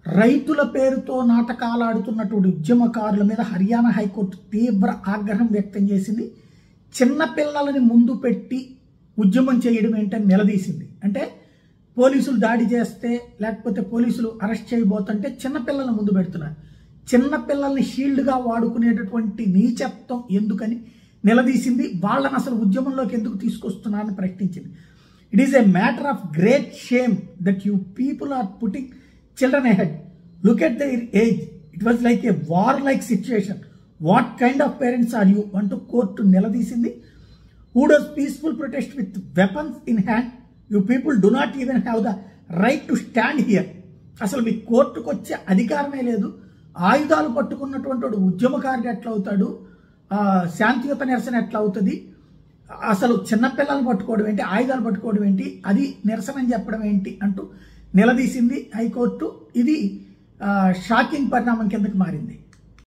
రైతుల పేరుతో నాటకాలు ఆడుతున్నటువంటి ఉద్యమకారుల మీద హర్యానా హైకోర్టు తీవ్ర ఆగ్రహం వ్యక్తం చేసింది. చిన్నపిల్లలని ముందు పెట్టి ఉద్యమం చేయడం ఏంటని నిలదీసింది. అంటే పోలీసులు దాడి చేస్తే లేకపోతే పోలీసులు అరెస్ట్ చేయబోతుంటే చిన్నపిల్లలను ముందు పెడుతున్నారు. చిన్నపిల్లల్ని షీల్డ్గా వాడుకునేటటువంటి నీచత్వం ఎందుకని నిలదీసింది. వాళ్ళని అసలు ఉద్యమంలోకి ఎందుకు తీసుకొస్తున్నారని ప్రశ్నించింది. It is a matter of great shame that you people are putting children ahead. Look at their age. It was like a war-like situation. What kind of parents are you? అంటూ court నిలదీసింది. Who does peaceful protest with weapons in hand? You people do not even have the right to stand here. అసలు మీ కోర్టుకు వచ్చే అధికారమే లేదు. ఆయుధాలు పట్టుకున్నటువంటి ఉద్యమకారుడు ఎట్లా అవుతాడు? శాంతియుత నిరసన ఎట్లా అవుతుంది? అసలు చిన్నపిల్లలు పట్టుకోవడం ఏంటి, ఆయుధాలు పట్టుకోవడం ఏంటి, అది నిరసన అని చెప్పడం ఏంటి అంటూ నిలదీసింది హైకోర్టు. ఇది షాకింగ్ పరిణామం కిందకి మారింది.